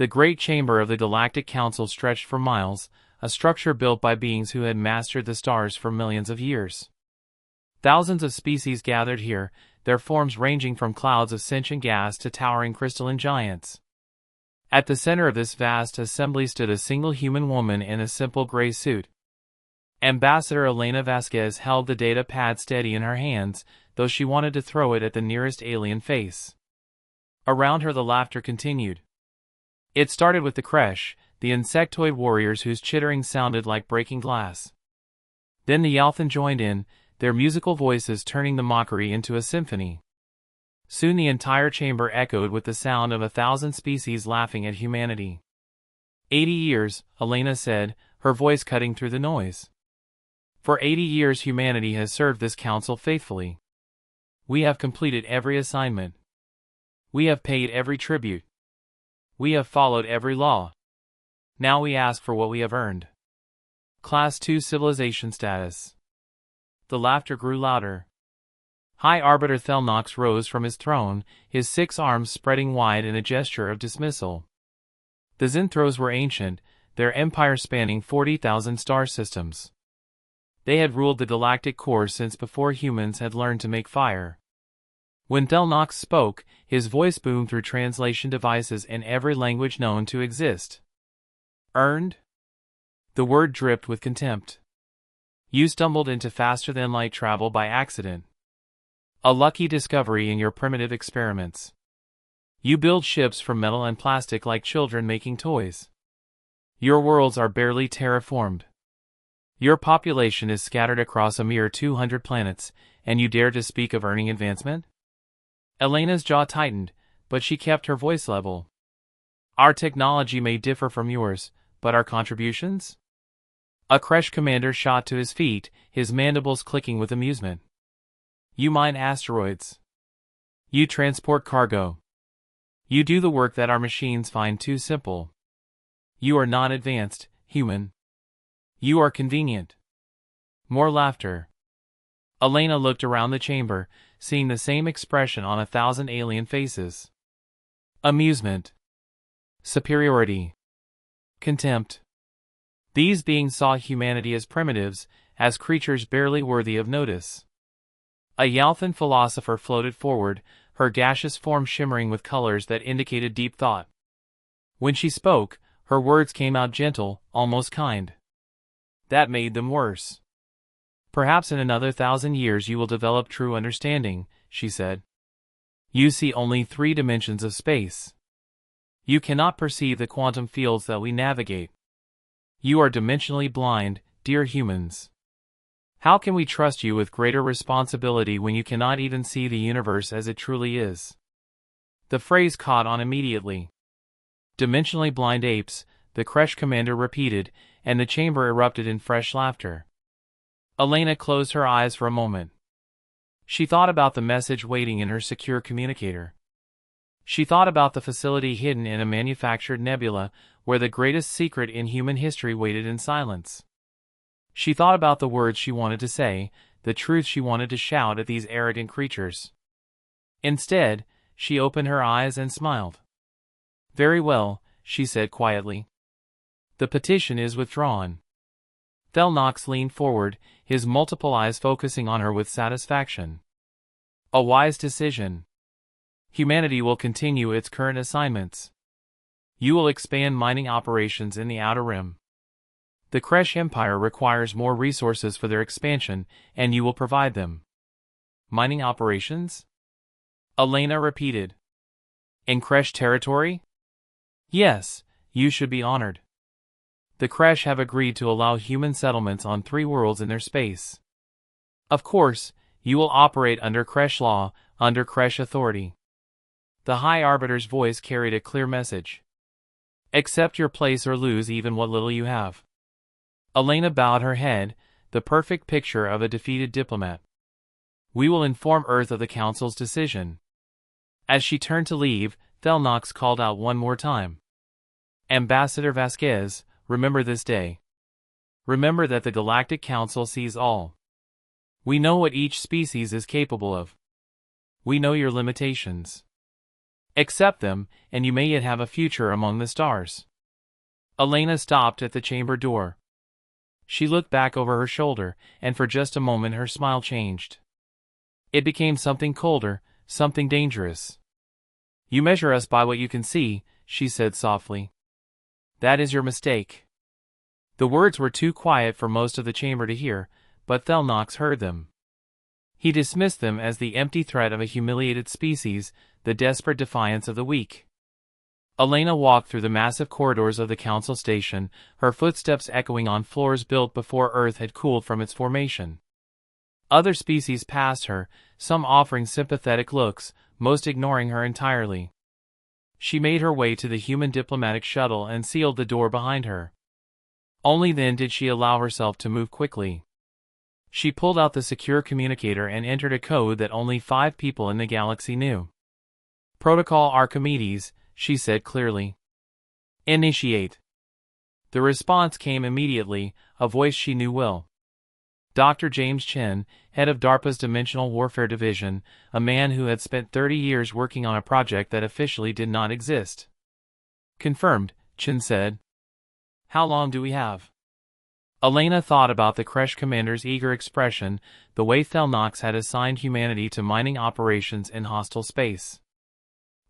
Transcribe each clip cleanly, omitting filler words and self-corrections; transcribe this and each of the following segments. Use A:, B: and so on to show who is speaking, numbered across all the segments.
A: The great chamber of the Galactic Council stretched for miles, a structure built by beings who had mastered the stars for millions of years. Thousands of species gathered here, their forms ranging from clouds of sentient gas to towering crystalline giants. At the center of this vast assembly stood a single human woman in a simple gray suit. Ambassador Elena Vasquez held the data pad steady in her hands, though she wanted to throw it at the nearest alien face. Around her the laughter continued. It started with the Kresh, the insectoid warriors whose chittering sounded like breaking glass. Then the Yalthan joined in, their musical voices turning the mockery into a symphony. Soon the entire chamber echoed with the sound of 1,000 species laughing at humanity. 80 years, Elena said, her voice cutting through the noise. For 80 years humanity has served this council faithfully. We have completed every assignment. We have paid every tribute. We have followed every law. Now we ask for what we have earned. Class 2 civilization status. The laughter grew louder. High Arbiter Thelnox rose from his throne, his 6 arms spreading wide in a gesture of dismissal. The Zinthros were ancient, their empire spanning 40,000 star systems. They had ruled the galactic core since before humans had learned to make fire. When Thelnox spoke, his voice boomed through translation devices in every language known to exist. Earned? The word dripped with contempt. You stumbled into faster-than-light travel by accident. A lucky discovery in your primitive experiments. You build ships from metal and plastic like children making toys. Your worlds are barely terraformed. Your population is scattered across a mere 200 planets, and you dare to speak of earning advancement? Elena's jaw tightened, but she kept her voice level. Our technology may differ from yours, but our contributions? A Kresh commander shot to his feet, his mandibles clicking with amusement. You mine asteroids. You transport cargo. You do the work that our machines find too simple. You are not advanced, human. You are convenient. More laughter. Elena looked around the chamber, seeing the same expression on 1,000 alien faces. Amusement. Superiority. Contempt. These beings saw humanity as primitives, as creatures barely worthy of notice. A Yalthan philosopher floated forward, her gaseous form shimmering with colors that indicated deep thought. When she spoke, her words came out gentle, almost kind. That made them worse. Perhaps in another 1,000 years you will develop true understanding, she said. You see only 3 dimensions of space. You cannot perceive the quantum fields that we navigate. You are dimensionally blind, dear humans. How can we trust you with greater responsibility when you cannot even see the universe as it truly is? The phrase caught on immediately. Dimensionally blind apes, the Kresh commander repeated, and the chamber erupted in fresh laughter. Elena closed her eyes for a moment. She thought about the message waiting in her secure communicator. She thought about the facility hidden in a manufactured nebula, where the greatest secret in human history waited in silence. She thought about the words she wanted to say, the truth she wanted to shout at these arrogant creatures. Instead, she opened her eyes and smiled. Very well, she said quietly. The petition is withdrawn. Thelnox leaned forward, his multiple eyes focusing on her with satisfaction. A wise decision. Humanity will continue its current assignments. You will expand mining operations in the Outer Rim. The Kresh Empire requires more resources for their expansion, and you will provide them. Mining operations? Elena repeated. In Kresh territory? Yes, you should be honored. The Kresh have agreed to allow human settlements on 3 worlds in their space. Of course, you will operate under Kresh law, under Kresh authority. The High Arbiter's voice carried a clear message. Accept your place or lose even what little you have. Elena bowed her head, the perfect picture of a defeated diplomat. We will inform Earth of the Council's decision. As she turned to leave, Thelnox called out one more time. Ambassador Vasquez, remember this day. Remember that the Galactic Council sees all. We know what each species is capable of. We know your limitations. Accept them, and you may yet have a future among the stars. Elena stopped at the chamber door. She looked back over her shoulder, and for just a moment her smile changed. It became something colder, something dangerous. You measure us by what you can see, she said softly. That is your mistake. The words were too quiet for most of the chamber to hear, but Thelnox heard them. He dismissed them as the empty threat of a humiliated species, the desperate defiance of the weak. Elena walked through the massive corridors of the council station, her footsteps echoing on floors built before Earth had cooled from its formation. Other species passed her, some offering sympathetic looks, most ignoring her entirely. She made her way to the human diplomatic shuttle and sealed the door behind her. Only then did she allow herself to move quickly. She pulled out the secure communicator and entered a code that only 5 people in the galaxy knew. Protocol Archimedes, she said clearly. Initiate. The response came immediately, a voice she knew well. Dr. James Chen, head of DARPA's Dimensional Warfare Division, a man who had spent 30 years working on a project that officially did not exist. Confirmed, Chen said. How long do we have? Elena thought about the Kresh commander's eager expression, the way Thelnox had assigned humanity to mining operations in hostile space.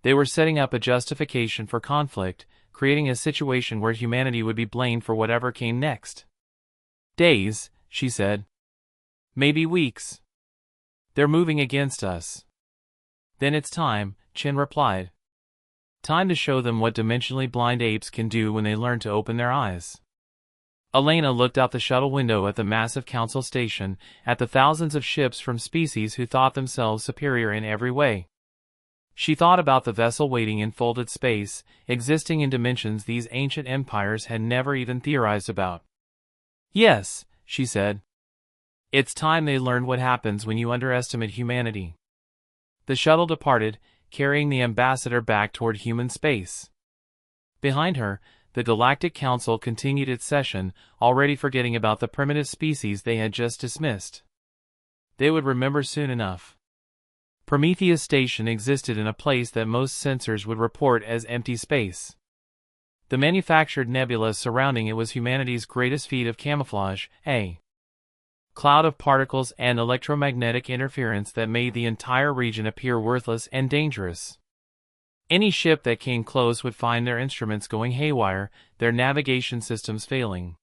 A: They were setting up a justification for conflict, creating a situation where humanity would be blamed for whatever came next. Days, she said. Maybe weeks. They're moving against us. Then it's time, Chen replied. Time to show them what dimensionally blind apes can do when they learn to open their eyes. Elena looked out the shuttle window at the massive council station, at the thousands of ships from species who thought themselves superior in every way. She thought about the vessel waiting in folded space, existing in dimensions these ancient empires had never even theorized about. Yes, she said. It's time they learned what happens when you underestimate humanity. The shuttle departed, carrying the ambassador back toward human space. Behind her, the Galactic Council continued its session, already forgetting about the primitive species they had just dismissed. They would remember soon enough. Prometheus Station existed in a place that most sensors would report as empty space. The manufactured nebula surrounding it was humanity's greatest feat of camouflage, a cloud of particles and electromagnetic interference that made the entire region appear worthless and dangerous. Any ship that came close would find their instruments going haywire, their navigation systems failing.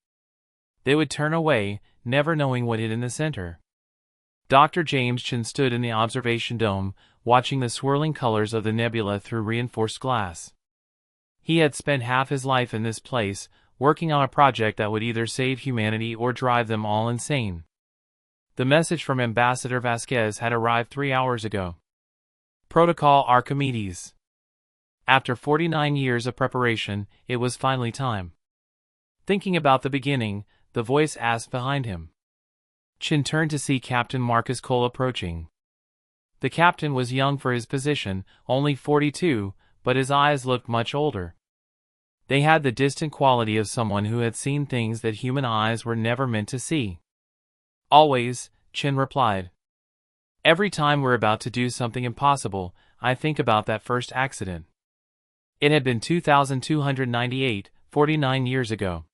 A: They would turn away, never knowing what hid in the center. Dr. James Chen stood in the observation dome, watching the swirling colors of the nebula through reinforced glass. He had spent half his life in this place, working on a project that would either save humanity or drive them all insane. The message from Ambassador Vasquez had arrived 3 hours ago. Protocol Archimedes. After 49 years of preparation, it was finally time. Thinking about the beginning, the voice asked behind him. Chen turned to see Captain Marcus Cole approaching. The captain was young for his position, only 42, but his eyes looked much older. They had the distant quality of someone who had seen things that human eyes were never meant to see. Always, Chen replied. Every time we're about to do something impossible, I think about that first accident. It had been 2298, 49 years ago.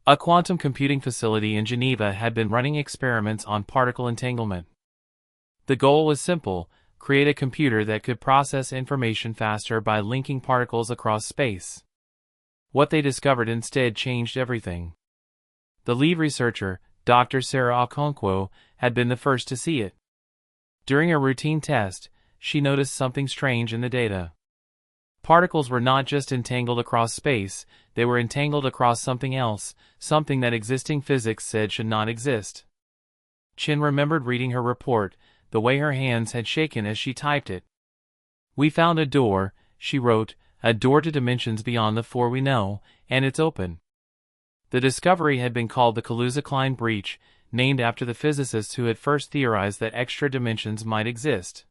A: A quantum computing facility in Geneva had been running experiments on particle entanglement. The goal was simple: create a computer that could process information faster by linking particles across space. What they discovered instead changed everything. The lead researcher, Dr. Sarah Okonkwo, had been the first to see it. During a routine test, she noticed something strange in the data. Particles were not just entangled across space, they were entangled across something else, something that existing physics said should not exist. Chen remembered reading her report, the way her hands had shaken as she typed it. We found a door, she wrote, a door to dimensions beyond the 4 we know, and it's open. The discovery had been called the Kaluza-Klein breach, named after the physicists who had first theorized that extra dimensions might exist.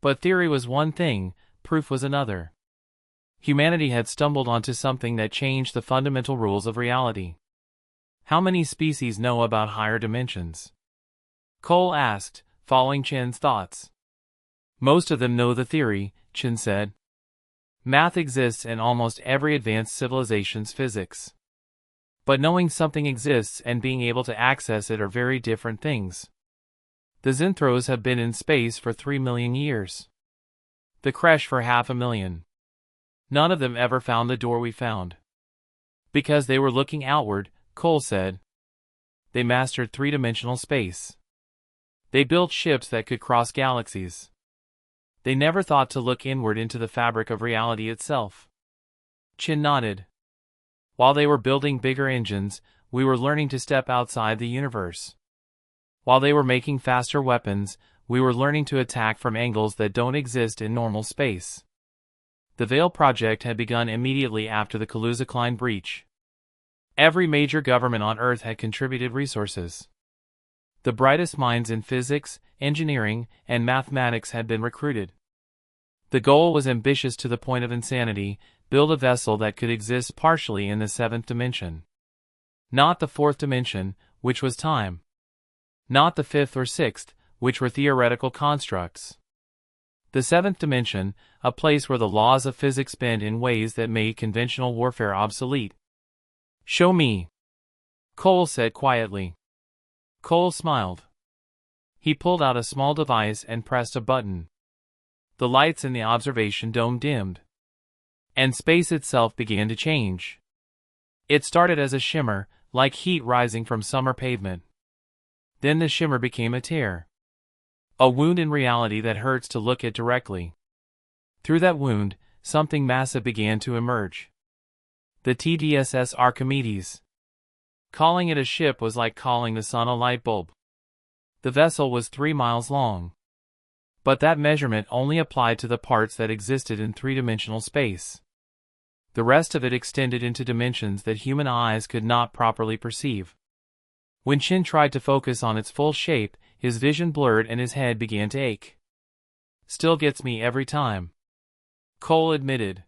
A: But theory was one thing, proof was another. Humanity had stumbled onto something that changed the fundamental rules of reality. How many species know about higher dimensions? Cole asked, following Chen's thoughts. Most of them know the theory, Chen said. Math exists in almost every advanced civilization's physics. But knowing something exists and being able to access it are very different things. The Zinthros have been in space for 3 million years. The Kresh for 500,000. None of them ever found the door we found. Because they were looking outward, Cole said. They mastered three-dimensional space. They built ships that could cross galaxies. They never thought to look inward into the fabric of reality itself. Chin nodded. While they were building bigger engines, we were learning to step outside the universe. While they were making faster weapons, we were learning to attack from angles that don't exist in normal space. The Veil project had begun immediately after the Kaluza-Klein breach. Every major government on Earth had contributed resources. The brightest minds in physics, engineering, and mathematics had been recruited. The goal was ambitious to the point of insanity: build a vessel that could exist partially in the 7th dimension. Not the 4th dimension, which was time. Not the 5th or 6th, which were theoretical constructs. The 7th dimension, a place where the laws of physics bend in ways that made conventional warfare obsolete. Show me, Cole said quietly. Cole smiled. He pulled out a small device and pressed a button. The lights in the observation dome dimmed. And space itself began to change. It started as a shimmer, like heat rising from summer pavement. Then the shimmer became a tear. A wound in reality that hurts to look at directly. Through that wound, something massive began to emerge. The TDSS Archimedes. Calling it a ship was like calling the sun a light bulb. The vessel was 3 miles long. But that measurement only applied to the parts that existed in three-dimensional space. The rest of it extended into dimensions that human eyes could not properly perceive. When Chin tried to focus on its full shape, his vision blurred and his head began to ache. Still gets me every time, Cole admitted.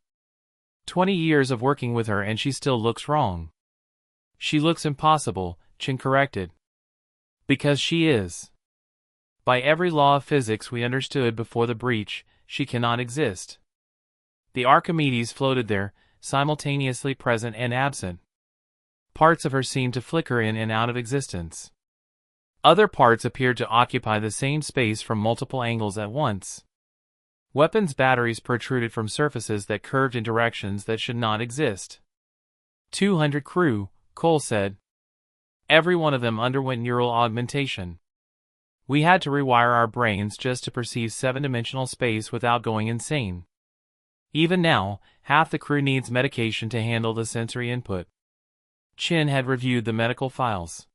A: 20 years of working with her and she still looks wrong. She looks impossible, Chin corrected. Because she is. By every law of physics we understood before the breach, she cannot exist. The Archimedes floated there, simultaneously present and absent. Parts of her seemed to flicker in and out of existence. Other parts appeared to occupy the same space from multiple angles at once. Weapons batteries protruded from surfaces that curved in directions that should not exist. 200 crew, Cole said. Every one of them underwent neural augmentation. We had to rewire our brains just to perceive 7-dimensional space without going insane. Even now, half the crew needs medication to handle the sensory input. Chin had reviewed the medical files.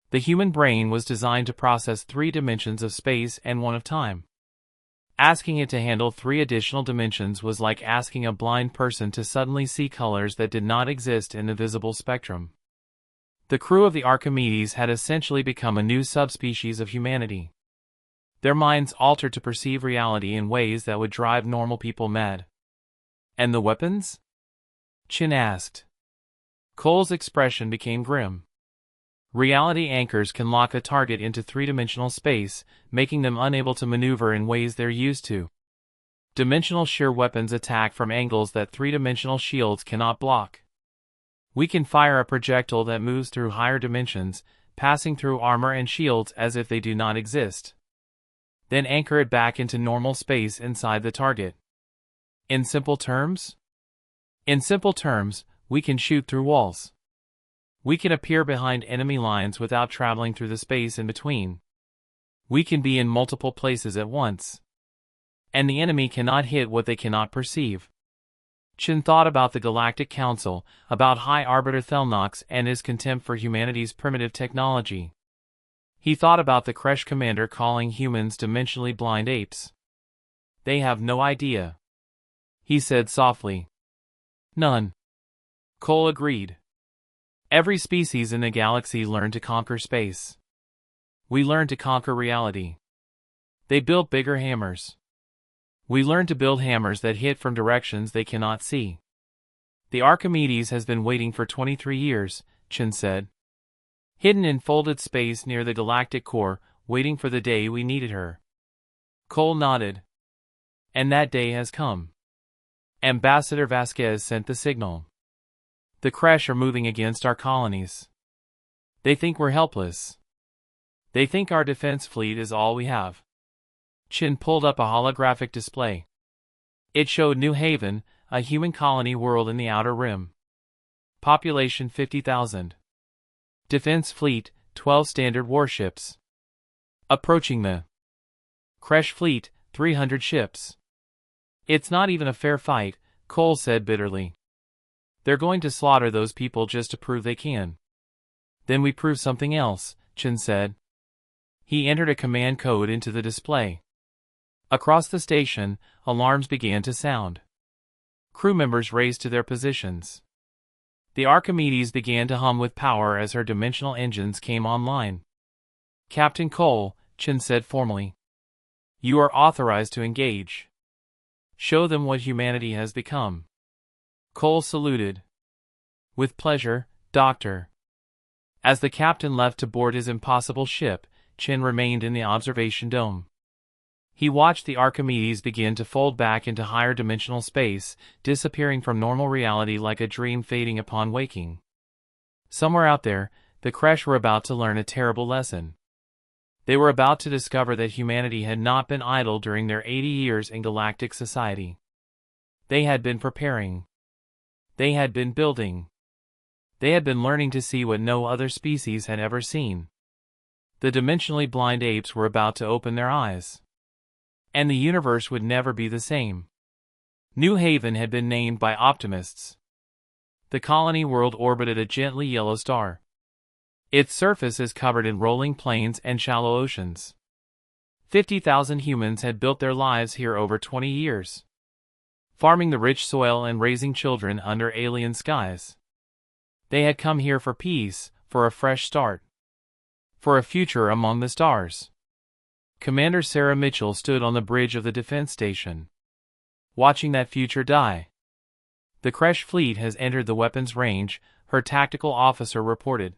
A: The human brain was designed to process 3 dimensions of space and 1 of time. Asking it to handle 3 additional dimensions was like asking a blind person to suddenly see colors that did not exist in the visible spectrum. The crew of the Archimedes had essentially become a new subspecies of humanity. Their minds altered to perceive reality in ways that would drive normal people mad. And the weapons? Chin asked. Cole's expression became grim. Reality anchors can lock a target into 3-dimensional space, making them unable to maneuver in ways they're used to. Dimensional shear weapons attack from angles that 3-dimensional shields cannot block. We can fire a projectile that moves through higher dimensions, passing through armor and shields as if they do not exist. Then anchor it back into normal space inside the target. In simple terms? In simple terms, we can shoot through walls. We can appear behind enemy lines without traveling through the space in between. We can be in multiple places at once. And the enemy cannot hit what they cannot perceive. Chin thought about the Galactic Council, about High Arbiter Thelnox and his contempt for humanity's primitive technology. He thought about the Kresh commander calling humans dimensionally blind apes. They have no idea, he said softly. None. Cole agreed. Every species in the galaxy learned to conquer space. We learned to conquer reality. They built bigger hammers. We learned to build hammers that hit from directions they cannot see. The Archimedes has been waiting for 23 years, Chin said. Hidden in folded space near the galactic core, waiting for the day we needed her. Cole nodded. And that day has come. Ambassador Vasquez sent the signal. The Kresh are moving against our colonies. They think we're helpless. They think our defense fleet is all we have. Chin pulled up a holographic display. It showed New Haven, a human colony world in the Outer Rim. Population 50,000. Defense fleet, 12 standard warships. Approaching the Kresh fleet, 300 ships. It's not even a fair fight, Cole said bitterly. They're going to slaughter those people just to prove they can. Then we prove something else, Chin said. He entered a command code into the display. Across the station, alarms began to sound. Crew members raced to their positions. The Archimedes began to hum with power as her dimensional engines came online. Captain Cole, Chin said formally. You are authorized to engage. Show them what humanity has become. Cole saluted. With pleasure, Doctor. As the captain left to board his impossible ship, Chin remained in the observation dome. He watched the Archimedes begin to fold back into higher dimensional space, disappearing from normal reality like a dream fading upon waking. Somewhere out there, the Kresh were about to learn a terrible lesson. They were about to discover that humanity had not been idle during their 80 years in galactic society. They had been preparing. They had been building. They had been learning to see what no other species had ever seen. The dimensionally blind apes were about to open their eyes. And the universe would never be the same. New Haven had been named by optimists. The colony world orbited a gently yellow star. Its surface is covered in rolling plains and shallow oceans. 50,000 humans had built their lives here over 20 years. Farming the rich soil and raising children under alien skies. They had come here for peace, for a fresh start. For a future among the stars. Commander Sarah Mitchell stood on the bridge of the defense station. Watching that future die. The Kresh fleet has entered the weapons range, her tactical officer reported.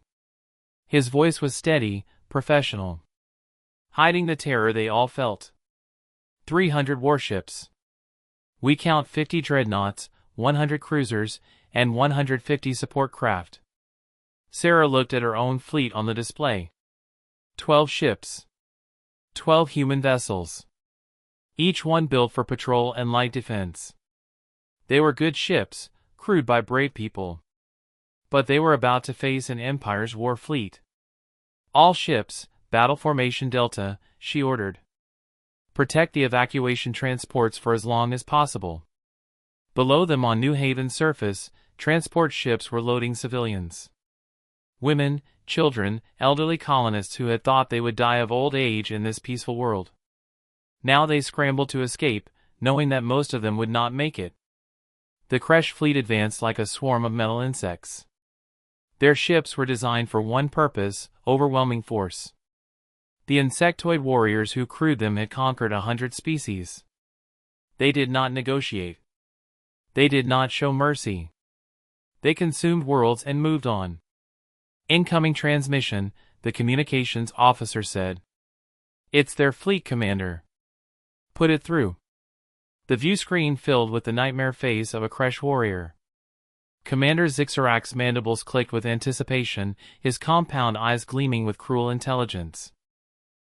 A: His voice was steady, professional. Hiding the terror they all felt. 300 warships. We count 50 dreadnoughts, 100 cruisers, and 150 support craft. Sarah looked at her own fleet on the display. 12 ships. 12 human vessels. Each one built for patrol and light defense. They were good ships, crewed by brave people. But they were about to face an Empire's war fleet. All ships, battle formation Delta, she ordered. Protect the evacuation transports for as long as possible. Below them on New Haven's surface, transport ships were loading civilians. Women, children, elderly colonists who had thought they would die of old age in this peaceful world. Now they scrambled to escape, knowing that most of them would not make it. The Kresh fleet advanced like a swarm of metal insects. Their ships were designed for one purpose, overwhelming force. The insectoid warriors who crewed them had conquered 100 species. They did not negotiate. They did not show mercy. They consumed worlds and moved on. Incoming transmission, the communications officer said. It's their fleet, Commander. Put it through. The view screen filled with the nightmare face of a Kresh warrior. Commander Zixarak's mandibles clicked with anticipation, his compound eyes gleaming with cruel intelligence.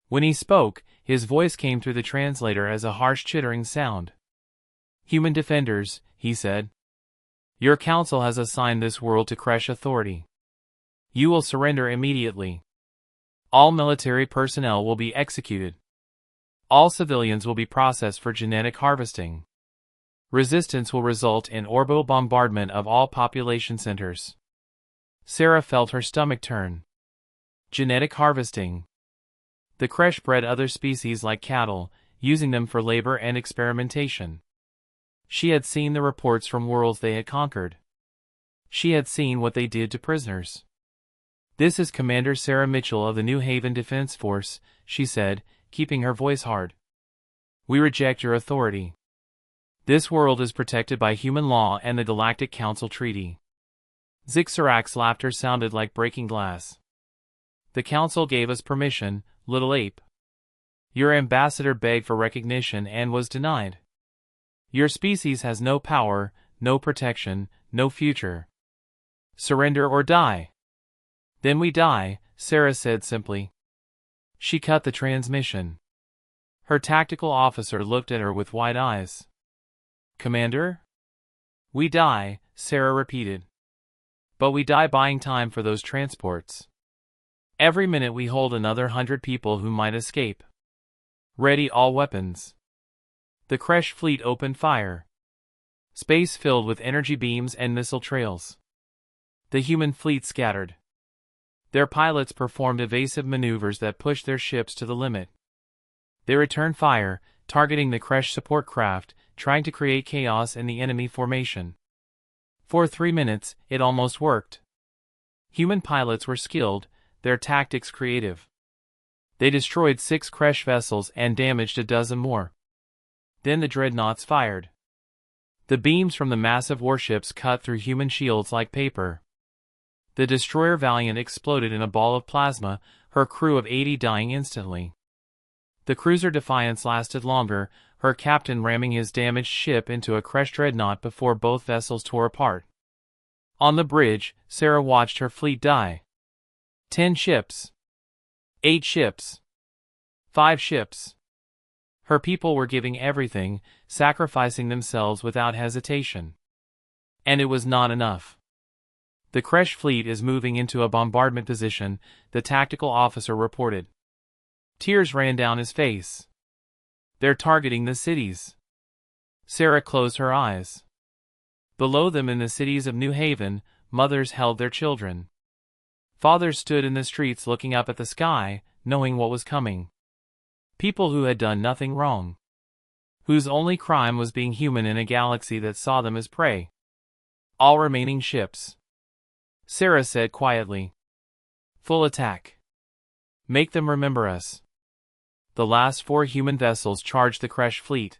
A: When he spoke, his voice came through the translator as a harsh chittering sound. Human defenders, he said. Your council has assigned this world to Kresh authority. You will surrender immediately. All military personnel will be executed. All civilians will be processed for genetic harvesting. Resistance will result in orbital bombardment of all population centers. Sarah felt her stomach turn. Genetic harvesting. The Kresh bred other species like cattle, using them for labor and experimentation. She had seen the reports from worlds they had conquered. She had seen what they did to prisoners. This is Commander Sarah Mitchell of the New Haven Defense Force, she said, keeping her voice hard. We reject your authority. This world is protected by human law and the Galactic Council Treaty. Zixarak's laughter sounded like breaking glass. The Council gave us permission, little ape. Your ambassador begged for recognition and was denied. Your species has no power, no protection, no future. Surrender or die. Then we die, Sarah said simply. She cut the transmission. Her tactical officer looked at her with wide eyes. Commander? We die, Sarah repeated. But we die buying time for those transports. Every minute we hold another 100 people who might escape. Ready all weapons. The Kresh fleet opened fire. Space filled with energy beams and missile trails. The human fleet scattered. Their pilots performed evasive maneuvers that pushed their ships to the limit. They returned fire, targeting the Kresh support craft, trying to create chaos in the enemy formation. For 3 minutes, it almost worked. Human pilots were skilled, their tactics creative. They destroyed 6 Kresh vessels and damaged a dozen more. Then the dreadnoughts fired. The beams from the massive warships cut through human shields like paper. The destroyer Valiant exploded in a ball of plasma, her crew of 80 dying instantly. The cruiser Defiance lasted longer, her captain ramming his damaged ship into a Kresh dreadnought before both vessels tore apart. On the bridge, Sarah watched her fleet die. 10 ships. 8 ships. 5 ships. Her people were giving everything, sacrificing themselves without hesitation. And it was not enough. The Kresh fleet is moving into a bombardment position, the tactical officer reported. Tears ran down his face. They're targeting the cities. Sarah closed her eyes. Below them in the cities of New Haven, mothers held their children. Fathers stood in the streets looking up at the sky, knowing what was coming. People who had done nothing wrong. Whose only crime was being human in a galaxy that saw them as prey. All remaining ships. Sarah said quietly. Full attack. Make them remember us. The last 4 human vessels charged the Kresh fleet.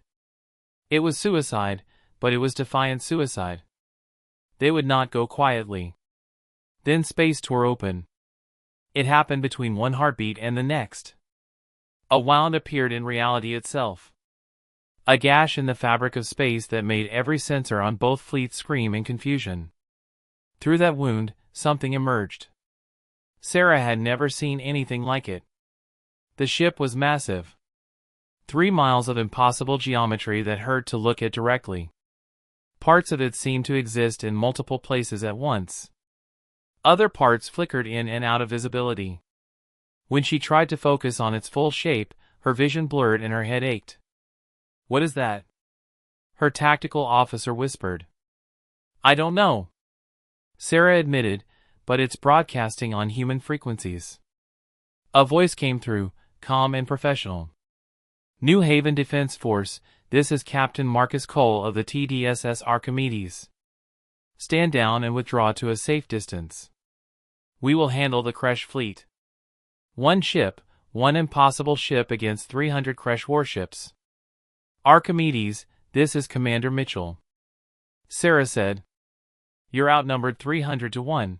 A: It was suicide, but it was defiant suicide. They would not go quietly. Then space tore open. It happened between one heartbeat and the next. A wound appeared in reality itself. A gash in the fabric of space that made every sensor on both fleets scream in confusion. Through that wound, something emerged. Sarah had never seen anything like it. The ship was massive. 3 miles of impossible geometry that hurt to look at directly. Parts of it seemed to exist in multiple places at once. Other parts flickered in and out of visibility. When she tried to focus on its full shape, her vision blurred and her head ached. What is that? Her tactical officer whispered. I don't know. Sarah admitted, but it's broadcasting on human frequencies. A voice came through, calm and professional. New Haven Defense Force, this is Captain Marcus Cole of the TDSS Archimedes. Stand down and withdraw to a safe distance. We will handle the Kresh fleet. 1 ship, 1 impossible ship against 300 Kresh warships. Archimedes, this is Commander Mitchell. Sarah said. You're outnumbered 300 to 1.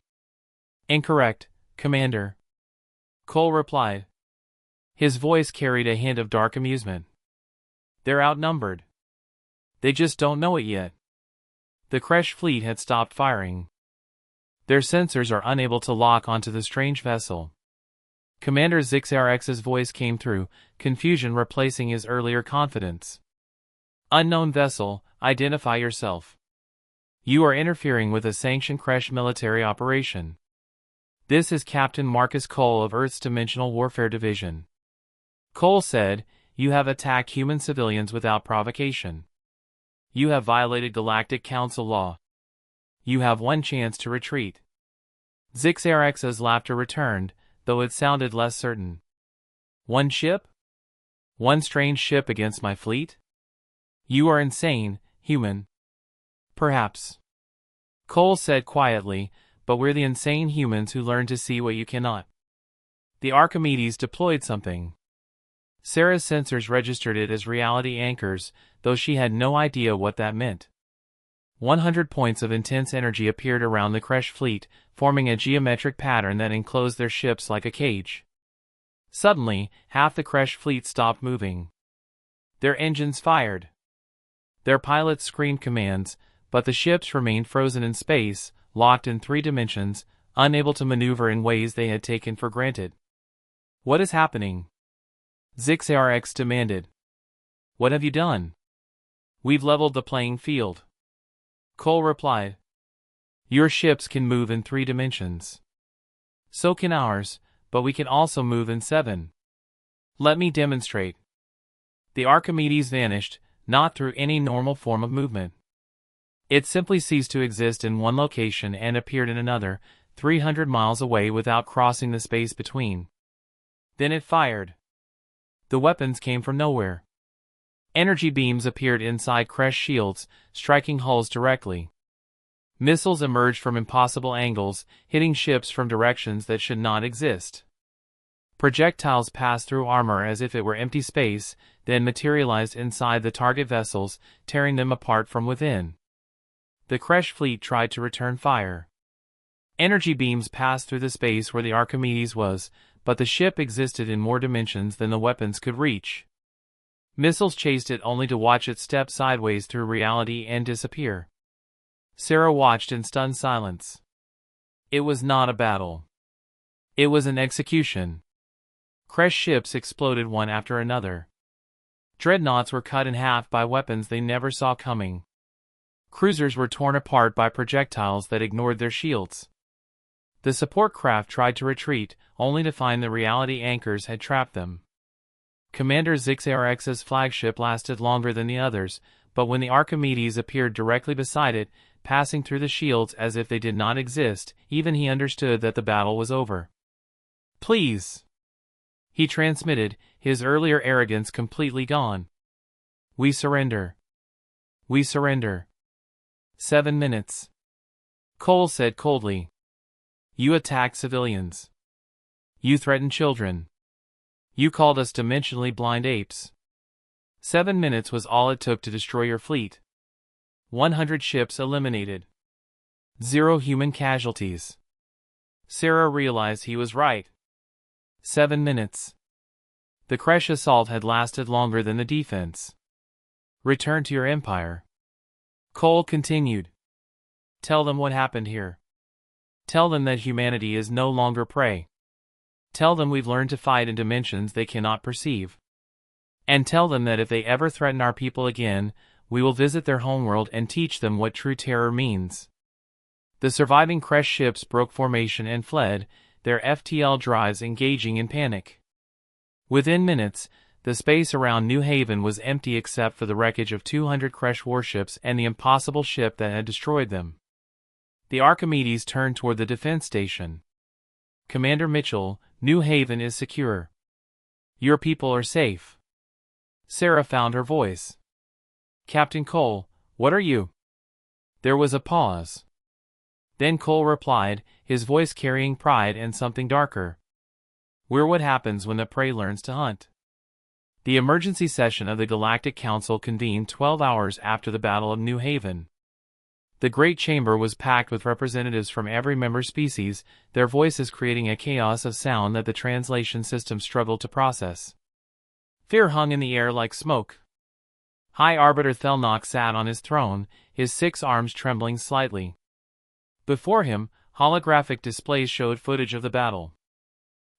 A: Incorrect, Commander. Cole replied. His voice carried a hint of dark amusement. They're outnumbered. They just don't know it yet. The Kresh fleet had stopped firing. Their sensors are unable to lock onto the strange vessel. Commander ZixRx's voice came through, confusion replacing his earlier confidence. Unknown vessel, identify yourself. You are interfering with a sanctioned Kresh military operation. This is Captain Marcus Cole of Earth's Dimensional Warfare Division. Cole said, you have attacked human civilians without provocation. You have violated Galactic Council law. You have 1 chance to retreat. ZixRx's laughter returned, though it sounded less certain. 1 ship? 1 strange ship against my fleet? You are insane, human. Perhaps. Cole said quietly, but we're the insane humans who learn to see what you cannot. The Archimedes deployed something. Sarah's sensors registered it as reality anchors, though she had no idea what that meant. 100 points of intense energy appeared around the Kresh fleet, forming a geometric pattern that enclosed their ships like a cage. Suddenly, half the Kresh fleet stopped moving. Their engines fired. Their pilots screamed commands, but the ships remained frozen in space, locked in 3 dimensions, unable to maneuver in ways they had taken for granted. "What is happening?" ZixARX demanded. "What have you done?" "We've leveled the playing field," Cole replied. "Your ships can move in 3 dimensions. So can ours, but we can also move in 7. Let me demonstrate." The Archimedes vanished, not through any normal form of movement. It simply ceased to exist in one location and appeared in another, 300 miles away without crossing the space between. Then it fired. The weapons came from nowhere. Energy beams appeared inside Kresh shields, striking hulls directly. Missiles emerged from impossible angles, hitting ships from directions that should not exist. Projectiles passed through armor as if it were empty space, then materialized inside the target vessels, tearing them apart from within. The Kresh fleet tried to return fire. Energy beams passed through the space where the Archimedes was, but the ship existed in more dimensions than the weapons could reach. Missiles chased it only to watch it step sideways through reality and disappear. Sarah watched in stunned silence. It was not a battle. It was an execution. Kresh ships exploded one after another. Dreadnoughts were cut in half by weapons they never saw coming. Cruisers were torn apart by projectiles that ignored their shields. The support craft tried to retreat, only to find the reality anchors had trapped them. Commander ZixARX's flagship lasted longer than the others, but when the Archimedes appeared directly beside it, passing through the shields as if they did not exist, even he understood that the battle was over. "Please," he transmitted, his earlier arrogance completely gone. "We surrender. We surrender." 7 minutes. Cole said coldly. "You attacked civilians. You threatened children. You called us dimensionally blind apes. 7 minutes was all it took to destroy your fleet. 100 ships eliminated. 0 human casualties." Sarah realized he was right. 7 minutes. The Kresh assault had lasted longer than the defense. "Return to your empire." Cole continued. "Tell them what happened here. Tell them that humanity is no longer prey. Tell them we've learned to fight in dimensions they cannot perceive. And tell them that if they ever threaten our people again, we will visit their homeworld and teach them what true terror means." The surviving Kresh ships broke formation and fled, their FTL drives engaging in panic. Within minutes, the space around New Haven was empty except for the wreckage of 200 Kresh warships and the impossible ship that had destroyed them. The Archimedes turned toward the defense station. "Commander Mitchell, New Haven is secure. Your people are safe." Sarah found her voice. "Captain Cole, what are you?" There was a pause. Then Cole replied, his voice carrying pride and something darker. "We're what happens when the prey learns to hunt." The emergency session of the Galactic Council convened 12 hours after the Battle of New Haven. The Great Chamber was packed with representatives from every member species, their voices creating a chaos of sound that the translation system struggled to process. Fear hung in the air like smoke. High Arbiter Thelnock sat on his throne, his 6 arms trembling slightly. Before him, holographic displays showed footage of the battle.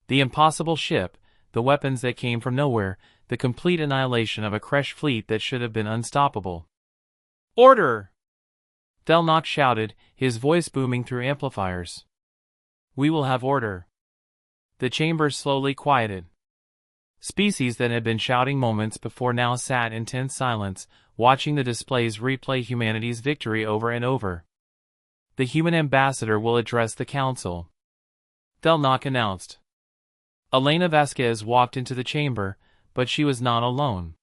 A: The impossible ship, the weapons that came from nowhere, the complete annihilation of a Kresh fleet that should have been unstoppable. "Order!" Thelnock shouted, his voice booming through amplifiers. "We will have order." The chamber slowly quieted. Species that had been shouting moments before now sat in tense silence, watching the displays replay humanity's victory over and over. "The human ambassador will address the council," Thelnock announced. Elena Vasquez walked into the chamber, but she was not alone.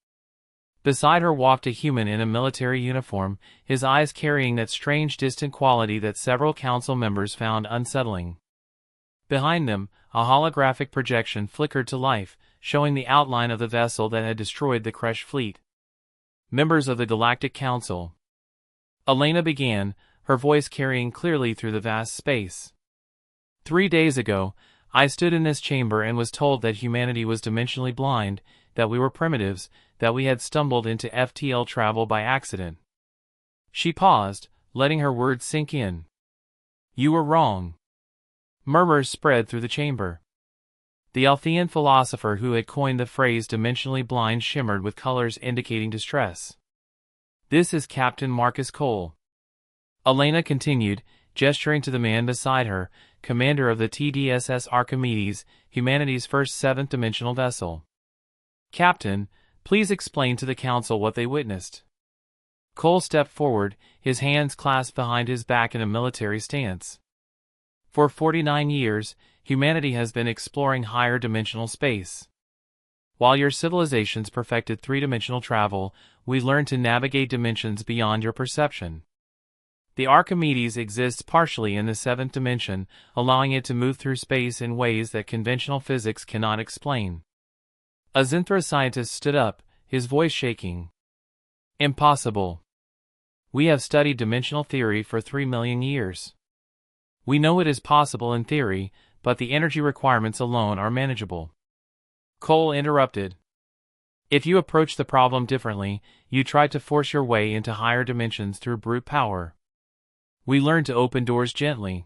A: Beside her walked a human in a military uniform, his eyes carrying that strange distant quality that several council members found unsettling. Behind them, a holographic projection flickered to life, showing the outline of the vessel that had destroyed the Kresh fleet. "Members of the Galactic Council," Elena began, her voice carrying clearly through the vast space. 3 days ago, I stood in this chamber and was told that humanity was dimensionally blind, that we were primitives, that we had stumbled into FTL travel by accident. She paused, letting her words sink in. You were wrong. Murmurs spread through the chamber. The Althean philosopher who had coined the phrase dimensionally blind shimmered with colors indicating distress. This is Captain Marcus Cole. Elena continued, gesturing to the man beside her, commander of the TDSS Archimedes, humanity's first 7th-Dimensional vessel. Captain, please explain to the council what they witnessed. Cole stepped forward, his hands clasped behind his back in a military stance. For 49 years, humanity has been exploring higher dimensional space. While your civilizations perfected 3-dimensional travel, we learned to navigate dimensions beyond your perception. The Archimedes exists partially in the 7th dimension, allowing it to move through space in ways that conventional physics cannot explain. A Zenthra scientist stood up, his voice shaking. Impossible. We have studied dimensional theory for 3 million years. We know it is possible in theory, but the energy requirements alone are manageable. Cole interrupted. If you approach the problem differently, you try to force your way into higher dimensions through brute power. We learned to open doors gently.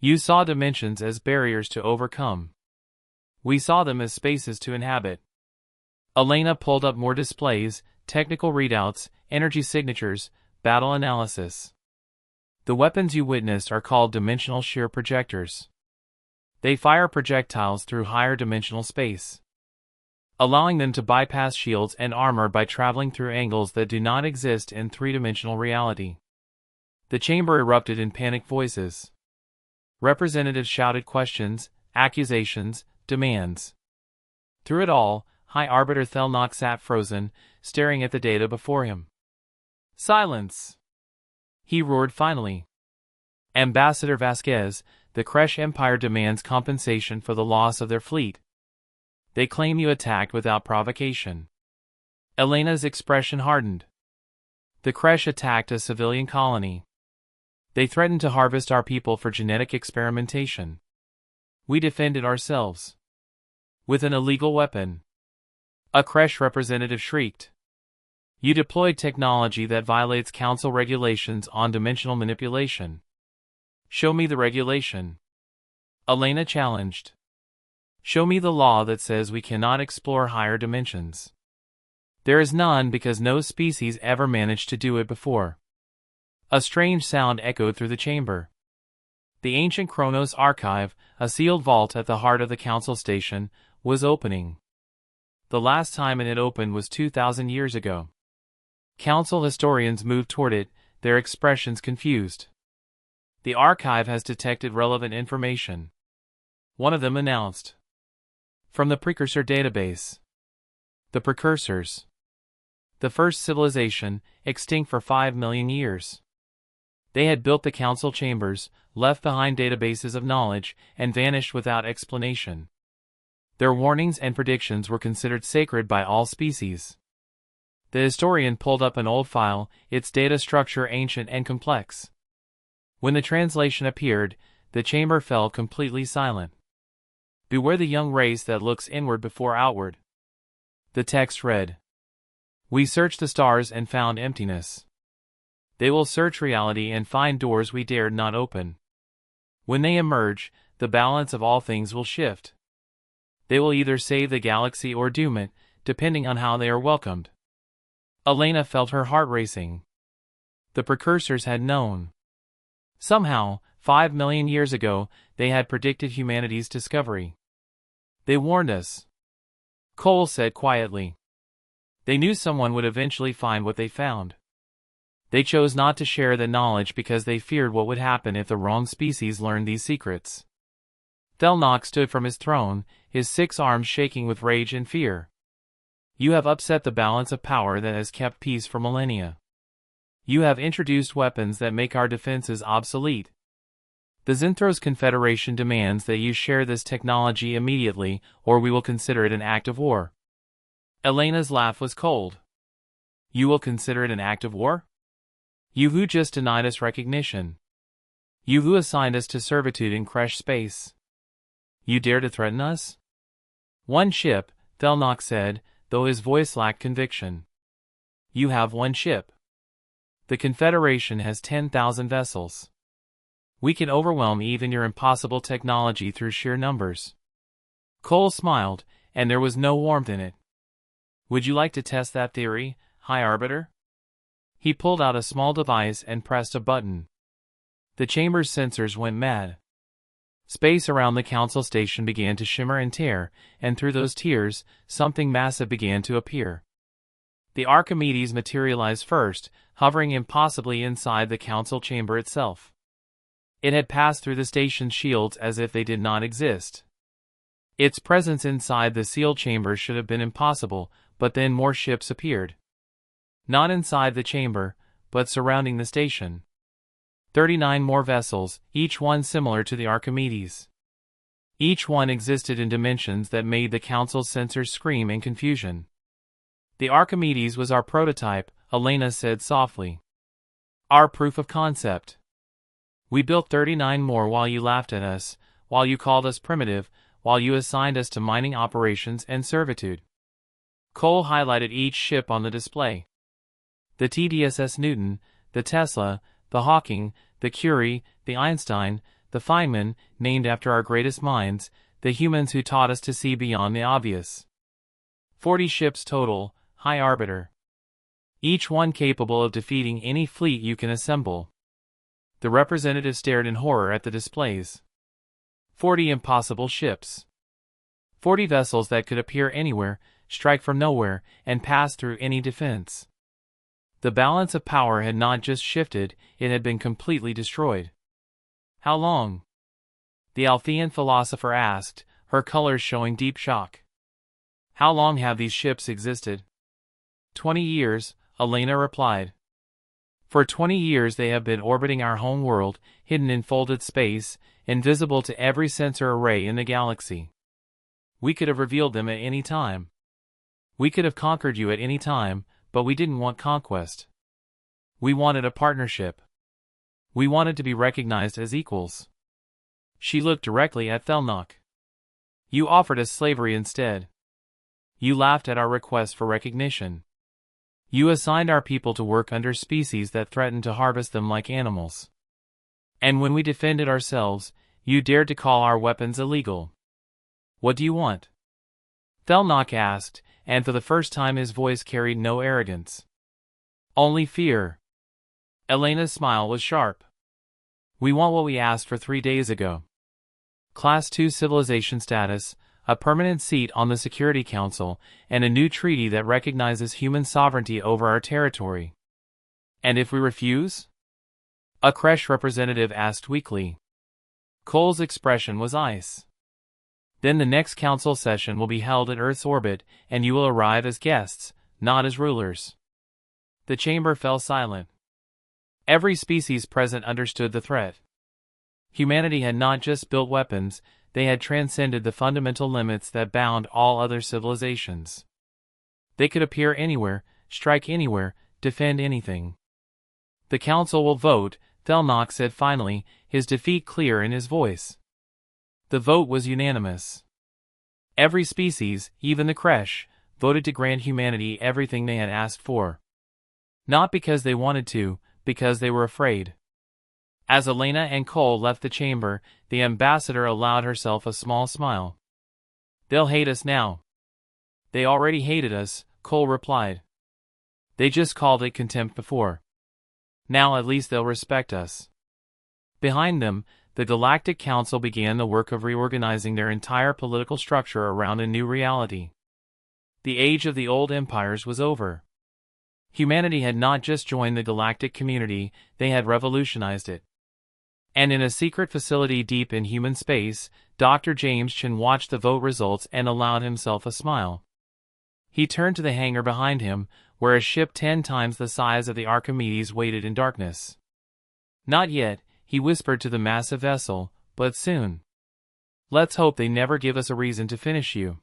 A: You saw dimensions as barriers to overcome. We saw them as spaces to inhabit. Elena pulled up more displays, technical readouts, energy signatures, battle analysis. The weapons you witnessed are called dimensional shear projectors. They fire projectiles through higher dimensional space, allowing them to bypass shields and armor by traveling through angles that do not exist in 3-dimensional reality. The chamber erupted in panicked voices. Representatives shouted questions, accusations, demands. Through it all, High Arbiter Thelnock sat frozen, staring at the data before him. Silence! He roared finally. Ambassador Vasquez, the Kresh Empire demands compensation for the loss of their fleet. They claim you attacked without provocation. Elena's expression hardened. The Kresh attacked a civilian colony. They threatened to harvest our people for genetic experimentation. We defended ourselves. With an illegal weapon. A Kresh representative shrieked. You deployed technology that violates council regulations on dimensional manipulation. Show me the regulation. Elena challenged. Show me the law that says we cannot explore higher dimensions. There is none because no species ever managed to do it before. A strange sound echoed through the chamber. The ancient Chronos archive, a sealed vault at the heart of the council station, was opening. The last time it had opened was 2,000 years ago. Council historians moved toward it, their expressions confused. The archive has detected relevant information. One of them announced. From the precursor database. The precursors. The first civilization, extinct for 5 million years. They had built the council chambers, left behind databases of knowledge, and vanished without explanation. Their warnings and predictions were considered sacred by all species. The historian pulled up an old file, its data structure ancient and complex. When the translation appeared, the chamber fell completely silent. Beware the young race that looks inward before outward. The text read. We searched the stars and found emptiness. They will search reality and find doors we dared not open. When they emerge, the balance of all things will shift. They will either save the galaxy or doom it, depending on how they are welcomed. Elena felt her heart racing. The precursors had known. Somehow, 5 million years ago, they had predicted humanity's discovery. They warned us. Cole said quietly. They knew someone would eventually find what they found. They chose not to share the knowledge because they feared what would happen if the wrong species learned these secrets. Thelnock stood from his throne, his 6 arms shaking with rage and fear. You have upset the balance of power that has kept peace for millennia. You have introduced weapons that make our defenses obsolete. The Zenthros Confederation demands that you share this technology immediately, or we will consider it an act of war. Elena's laugh was cold. You will consider it an act of war? You who just denied us recognition. You who assigned us to servitude in Kresh space. You dare to threaten us? One ship, Thelnock said, though his voice lacked conviction. You have one ship. The Confederation has 10,000 vessels. We can overwhelm even your impossible technology through sheer numbers. Cole smiled, and there was no warmth in it. Would you like to test that theory, High Arbiter? He pulled out a small device and pressed a button. The chamber's sensors went mad. Space around the council station began to shimmer and tear, and through those tears, something massive began to appear. The Archimedes materialized first, hovering impossibly inside the council chamber itself. It had passed through the station's shields as if they did not exist. Its presence inside the sealed chamber should have been impossible, but then more ships appeared. Not inside the chamber, but surrounding the station. 39 more vessels, each one similar to the Archimedes. Each one existed in dimensions that made the council's sensors scream in confusion. The Archimedes was our prototype, Elena said softly. Our proof of concept. We built 39 more while you laughed at us, while you called us primitive, while you assigned us to mining operations and servitude. Cole highlighted each ship on the display. The TDSS Newton, the Tesla, the Hawking, the Curie, the Einstein, the Feynman, named after our greatest minds, the humans who taught us to see beyond the obvious. 40 ships total, High Arbiter. Each one capable of defeating any fleet you can assemble. The representative stared in horror at the displays. 40 impossible ships. 40 vessels that could appear anywhere, strike from nowhere, and pass through any defense. The balance of power had not just shifted, it had been completely destroyed. How long? The Althean philosopher asked, her colors showing deep shock. How long have these ships existed? 20 years, Elena replied. For 20 years they have been orbiting our home world, hidden in folded space, invisible to every sensor array in the galaxy. We could have revealed them at any time. We could have conquered you at any time, but we didn't want conquest. We wanted a partnership. We wanted to be recognized as equals. She looked directly at Thelnock. You offered us slavery instead. You laughed at our request for recognition. You assigned our people to work under species that threatened to harvest them like animals. And when we defended ourselves, you dared to call our weapons illegal. What do you want? Thelnock asked, and for the first time his voice carried no arrogance. Only fear. Elena's smile was sharp. We want what we asked for 3 days ago. Class 2 civilization status, a permanent seat on the Security Council, and a new treaty that recognizes human sovereignty over our territory. And if we refuse? A Kresh representative asked weakly. Cole's expression was ice. Then the next council session will be held at Earth's orbit, and you will arrive as guests, not as rulers. The chamber fell silent. Every species present understood the threat. Humanity had not just built weapons, they had transcended the fundamental limits that bound all other civilizations. They could appear anywhere, strike anywhere, defend anything. The council will vote, Thelnock said finally, his defeat clear in his voice. The vote was unanimous. Every species, even the Kresh, voted to grant humanity everything they had asked for. Not because they wanted to, because they were afraid. As Elena and Cole left the chamber, the ambassador allowed herself a small smile. They'll hate us now. They already hated us, Cole replied. They just called it contempt before. Now at least they'll respect us. Behind them, the Galactic Council began the work of reorganizing their entire political structure around a new reality. The age of the old empires was over. Humanity had not just joined the galactic community, they had revolutionized it. And in a secret facility deep in human space, Dr. James Chen watched the vote results and allowed himself a smile. He turned to the hangar behind him, where a ship 10 times the size of the Archimedes waited in darkness. Not yet, he whispered to the massive vessel, but soon. Let's hope they never give us a reason to finish you.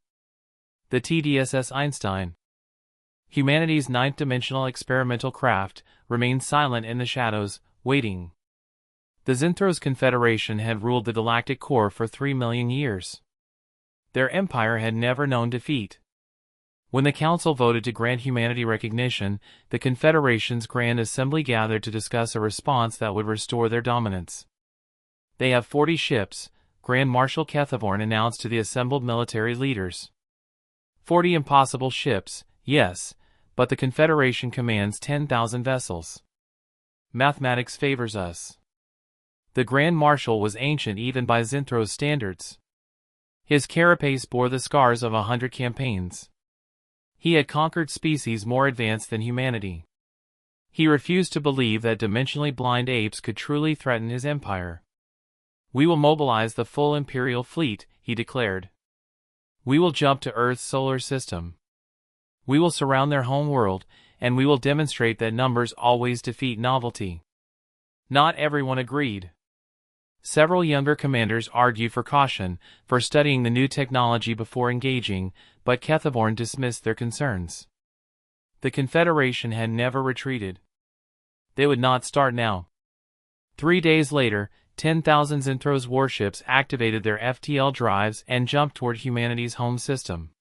A: The TDSS Einstein, humanity's 9th-dimensional experimental craft, remained silent in the shadows, waiting. The Zinthros Confederation had ruled the galactic core for 3 million years. Their empire had never known defeat. When the Council voted to grant humanity recognition, the Confederation's Grand Assembly gathered to discuss a response that would restore their dominance. "They have 40 ships," Grand Marshal Kethavorn announced to the assembled military leaders. 40 impossible ships, yes, but the Confederation commands 10,000 vessels. Mathematics favors us. The Grand Marshal was ancient even by Zinthro's standards. His carapace bore the scars of 100 campaigns. He had conquered species more advanced than humanity. He refused to believe that dimensionally blind apes could truly threaten his empire. "We will mobilize the full Imperial fleet," he declared. "We will jump to Earth's solar system. We will surround their home world, and we will demonstrate that numbers always defeat novelty." Not everyone agreed. Several younger commanders argued for caution, for studying the new technology before engaging, but Kethavorn dismissed their concerns. The Confederation had never retreated. They would not start now. 3 days later, 10,000 Zinthro's warships activated their FTL drives and jumped toward humanity's home system.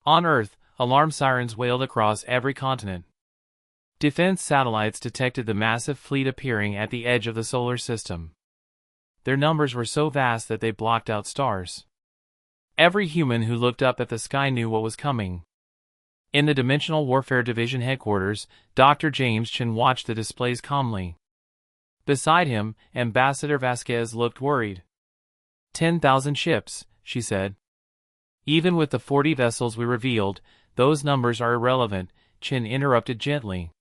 A: On Earth, alarm sirens wailed across every continent. Defense satellites detected the massive fleet appearing at the edge of the solar system. Their numbers were so vast that they blocked out stars. Every human who looked up at the sky knew what was coming. In the Dimensional Warfare Division headquarters, Dr. James Chen watched the displays calmly. Beside him, Ambassador Vasquez looked worried. 10,000 ships, she said. "Even with the 40 vessels we revealed, those numbers are irrelevant," Chen interrupted gently.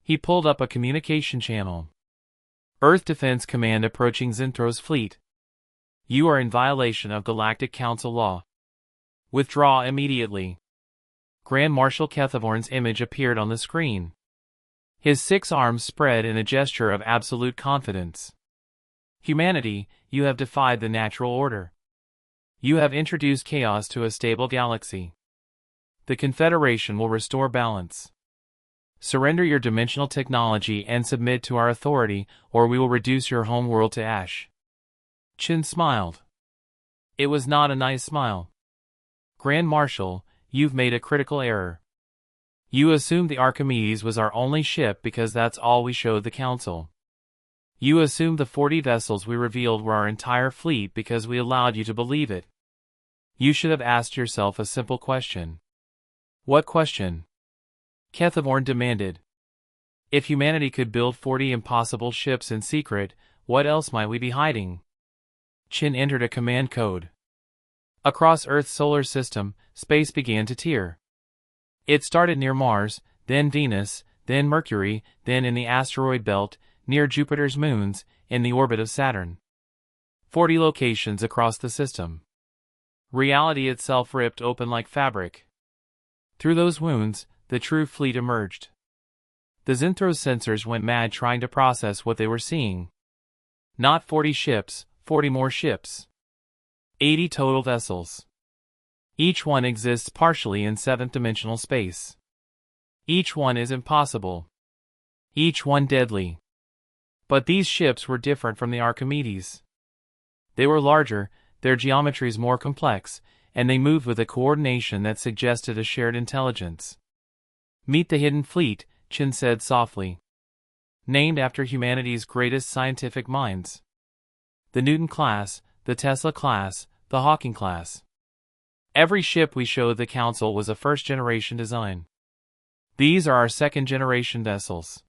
A: He pulled up a communication channel. "Earth Defense Command approaching Zinthro's fleet. You are in violation of Galactic Council law. Withdraw immediately." Grand Marshal Kethavorn's image appeared on the screen. His 6 arms spread in a gesture of absolute confidence. "Humanity, you have defied the natural order. You have introduced chaos to a stable galaxy. The Confederation will restore balance. Surrender your dimensional technology and submit to our authority, or we will reduce your home world to ash." Chen smiled. It was not a nice smile. "Grand Marshal, you've made a critical error. You assumed the Archimedes was our only ship because that's all we showed the Council. You assumed the 40 vessels we revealed were our entire fleet because we allowed you to believe it. You should have asked yourself a simple question." "What question?" Kethavorn demanded. "If humanity could build 40 impossible ships in secret, what else might we be hiding?" Chen entered a command code. Across Earth's solar system, space began to tear. It started near Mars, then Venus, then Mercury, then in the asteroid belt, near Jupiter's moons, in the orbit of Saturn. 40 locations across the system. Reality itself ripped open like fabric. Through those wounds, the true fleet emerged. The Zinthro's sensors went mad trying to process what they were seeing. Not 40 ships, 40 more ships. 80 total vessels. Each one exists partially in 7th-dimensional space. Each one is impossible. Each one deadly. But these ships were different from the Archimedes. They were larger, their geometries more complex, and they moved with a coordination that suggested a shared intelligence. "Meet the Hidden Fleet," Chen said softly. "Named after humanity's greatest scientific minds. The Newton class, the Tesla class, the Hawking class. Every ship we showed the Council was a first-generation design. These are our second-generation vessels.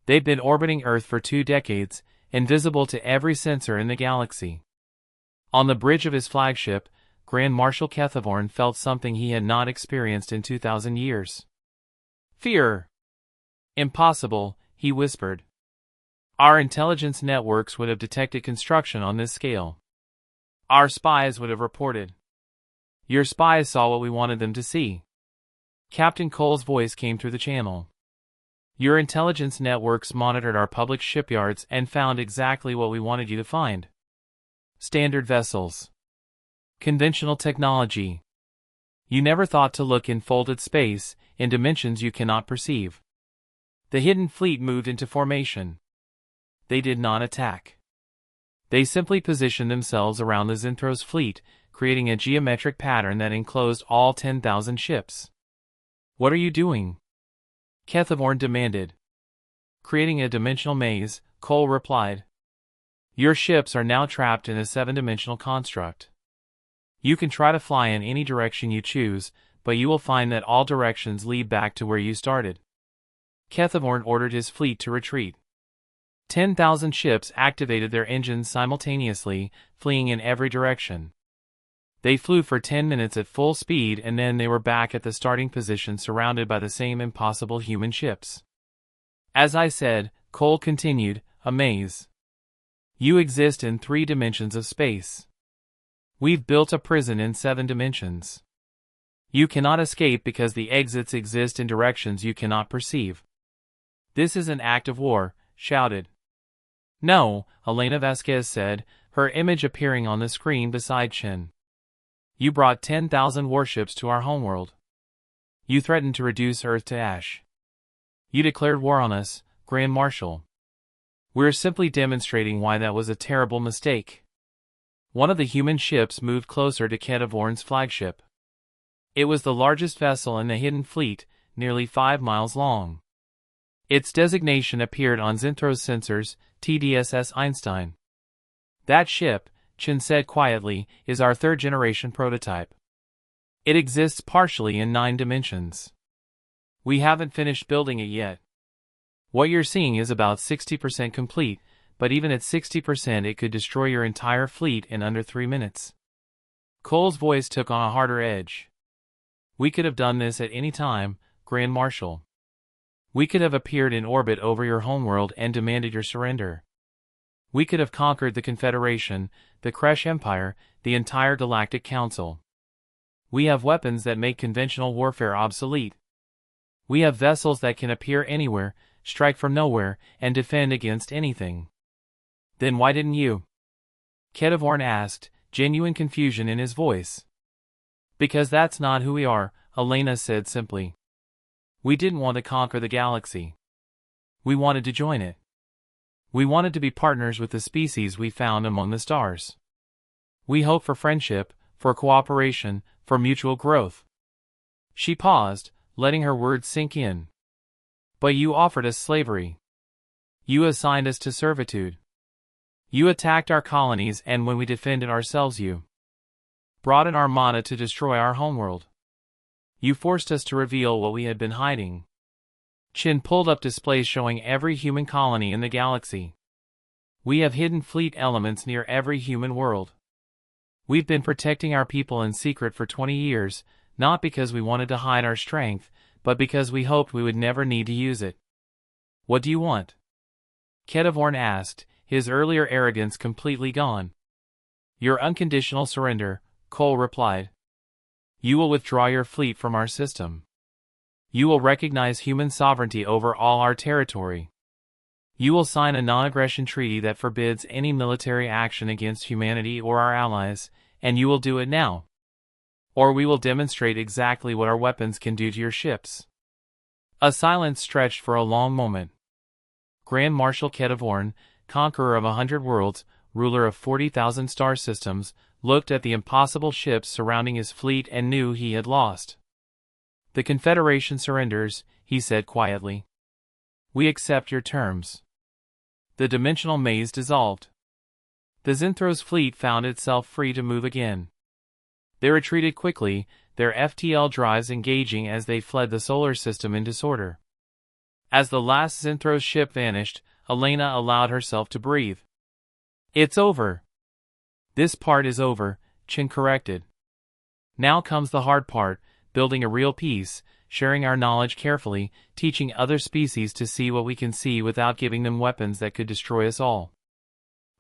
A: They've been orbiting Earth for 2 decades, invisible to every sensor in the galaxy." On the bridge of his flagship, Grand Marshal Kethavorn felt something he had not experienced in 2,000 years. Fear. "Impossible," he whispered. "Our intelligence networks would have detected construction on this scale. Our spies would have reported. Your spies saw what we wanted them to see." Captain Cole's voice came through the channel. "Your intelligence networks monitored our public shipyards and found exactly what we wanted you to find. Standard vessels. Conventional technology. You never thought to look in folded space, in dimensions you cannot perceive." The Hidden Fleet moved into formation. They did not attack. They simply positioned themselves around the Zinthro's fleet, creating a geometric pattern that enclosed all 10,000 ships. "What are you doing?" Kethavorn demanded. "Creating a dimensional maze," Cole replied. "Your ships are now trapped in a 7-dimensional construct. You can try to fly in any direction you choose, but you will find that all directions lead back to where you started." Kethavorn ordered his fleet to retreat. 10,000 ships activated their engines simultaneously, fleeing in every direction. They flew for 10 minutes at full speed and then they were back at the starting position surrounded by the same impossible human ships. "As I said," Cole continued, "a maze. You exist in 3 dimensions of space. We've built a prison in 7 dimensions. You cannot escape because the exits exist in directions you cannot perceive. This is an act of war," shouted. "No," Elena Vasquez said, her image appearing on the screen beside Chen. "You brought 10,000 warships to our homeworld. You threatened to reduce Earth to ash. You declared war on us, Grand Marshal. We're simply demonstrating why that was a terrible mistake." One of the human ships moved closer to Kethavorn's flagship. It was the largest vessel in the Hidden Fleet, nearly 5 miles long. Its designation appeared on Zinthro's sensors, TDSS Einstein. "That ship," Chen said quietly, "is our 3rd-generation prototype. It exists partially in 9 dimensions. We haven't finished building it yet. What you're seeing is about 60% complete, but even at 60% it could destroy your entire fleet in under 3 minutes." Cole's voice took on a harder edge. "We could have done this at any time, Grand Marshal. We could have appeared in orbit over your homeworld and demanded your surrender. We could have conquered the Confederation, the Kresh Empire, the entire Galactic Council. We have weapons that make conventional warfare obsolete. We have vessels that can appear anywhere, strike from nowhere, and defend against anything. Then why didn't you?" Kethavorn asked, genuine confusion in his voice. "Because that's not who we are," Elena said simply. "We didn't want to conquer the galaxy. We wanted to join it. We wanted to be partners with the species we found among the stars. We hope for friendship, for cooperation, for mutual growth." She paused, letting her words sink in. "But you offered us slavery. You assigned us to servitude. You attacked our colonies, and when we defended ourselves you brought an armada to destroy our homeworld. You forced us to reveal what we had been hiding." Chen pulled up displays showing every human colony in the galaxy. "We have hidden fleet elements near every human world. We've been protecting our people in secret for 20 years, not because we wanted to hide our strength, but because we hoped we would never need to use it. What do you want?" Kethavorn asked, his earlier arrogance completely gone. "Your unconditional surrender," Cole replied. "You will withdraw your fleet from our system. You will recognize human sovereignty over all our territory. You will sign a non-aggression treaty that forbids any military action against humanity or our allies, and you will do it now. Or we will demonstrate exactly what our weapons can do to your ships." A silence stretched for a long moment. Grand Marshal Kethavorn, conqueror of 100 worlds, ruler of 40,000 star systems, looked at the impossible ships surrounding his fleet and knew he had lost. "The Confederation surrenders," he said quietly. "We accept your terms." The dimensional maze dissolved. The Zinthro's fleet found itself free to move again. They retreated quickly, their FTL drives engaging as they fled the solar system in disorder. As the last Zinthro's ship vanished, Elena allowed herself to breathe. "It's over." "This part is over," Chen corrected. "Now comes the hard part, building a real peace, sharing our knowledge carefully, teaching other species to see what we can see without giving them weapons that could destroy us all."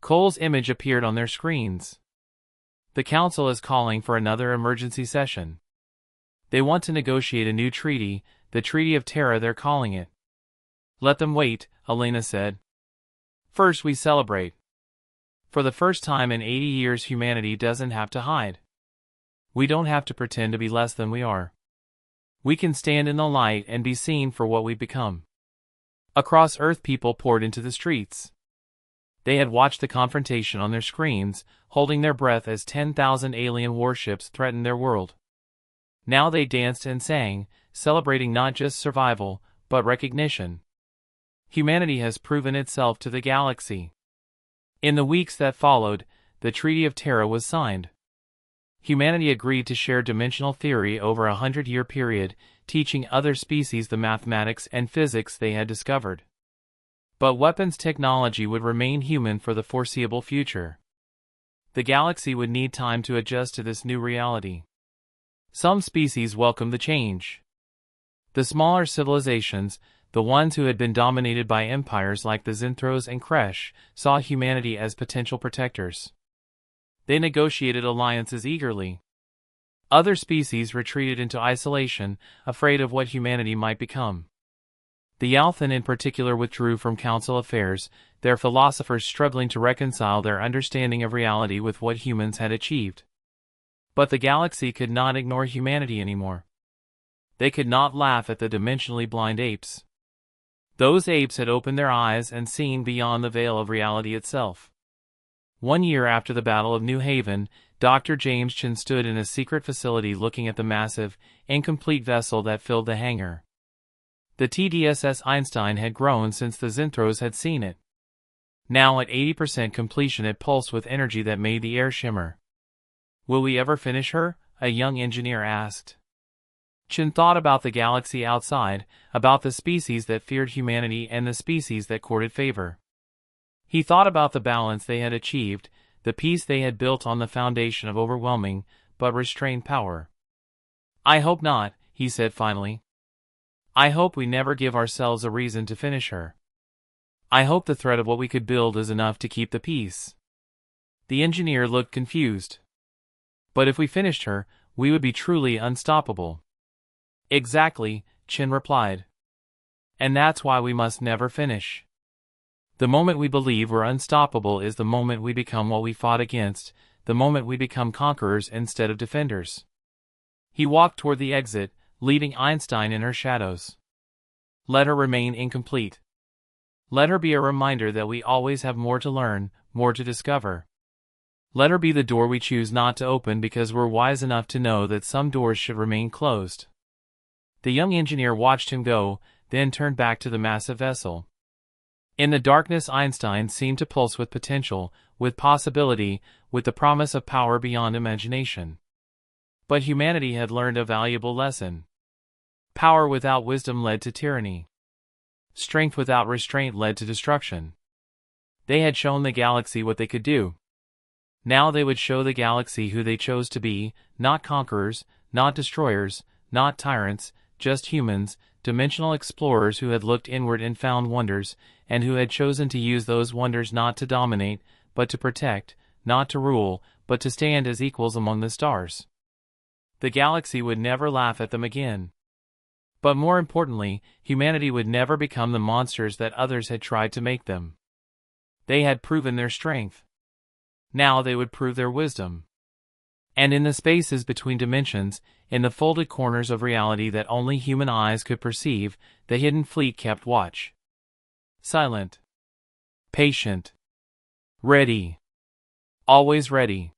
A: Cole's image appeared on their screens. "The Council is calling for another emergency session. They want to negotiate a new treaty, the Treaty of Terra they're calling it." "Let them wait," Elena said. "First we celebrate. For the first time in 80 years humanity doesn't have to hide. We don't have to pretend to be less than we are. We can stand in the light and be seen for what we've become." Across Earth people poured into the streets. They had watched the confrontation on their screens, holding their breath as 10,000 alien warships threatened their world. Now they danced and sang, celebrating not just survival, but recognition. Humanity has proven itself to the galaxy. In the weeks that followed, the Treaty of Terra was signed. Humanity agreed to share dimensional theory over a 100-year period, teaching other species the mathematics and physics they had discovered. But weapons technology would remain human for the foreseeable future. The galaxy would need time to adjust to this new reality. Some species welcomed the change. The smaller civilizations, the ones who had been dominated by empires like the Zinthros and Kresh, saw humanity as potential protectors. They negotiated alliances eagerly. Other species retreated into isolation, afraid of what humanity might become. The Yalthan in particular withdrew from council affairs, their philosophers struggling to reconcile their understanding of reality with what humans had achieved. But the galaxy could not ignore humanity anymore. They could not laugh at the dimensionally blind apes. Those apes had opened their eyes and seen beyond the veil of reality itself. 1 year after the Battle of New Haven, Dr. James Chen stood in a secret facility looking at the massive, incomplete vessel that filled the hangar. The TDSS Einstein had grown since the Zinthros had seen it. Now at 80% completion it pulsed with energy that made the air shimmer. "Will we ever finish her?" a young engineer asked. Chen thought about the galaxy outside, about the species that feared humanity and the species that courted favor. He thought about the balance they had achieved, the peace they had built on the foundation of overwhelming, but restrained power. "I hope not," he said finally. "I hope we never give ourselves a reason to finish her. I hope the threat of what we could build is enough to keep the peace." The engineer looked confused. "But if we finished her, we would be truly unstoppable." "Exactly," Chen replied. "And that's why we must never finish. The moment we believe we're unstoppable is the moment we become what we fought against, the moment we become conquerors instead of defenders." He walked toward the exit, leaving Einstein in her shadows. Let her remain incomplete. Let her be a reminder that we always have more to learn, more to discover. Let her be the door we choose not to open because we're wise enough to know that some doors should remain closed. The young engineer watched him go, then turned back to the massive vessel. In the darkness, Einstein seemed to pulse with potential, with possibility, with the promise of power beyond imagination. But humanity had learned a valuable lesson. Power without wisdom led to tyranny. Strength without restraint led to destruction. They had shown the galaxy what they could do. Now they would show the galaxy who they chose to be, not conquerors, not destroyers, not tyrants, just humans, dimensional explorers who had looked inward and found wonders, and who had chosen to use those wonders not to dominate, but to protect, not to rule, but to stand as equals among the stars. The galaxy would never laugh at them again. But more importantly, humanity would never become the monsters that others had tried to make them. They had proven their strength. Now they would prove their wisdom. And in the spaces between dimensions, in the folded corners of reality that only human eyes could perceive, the hidden fleet kept watch. Silent. Patient. Ready. Always ready.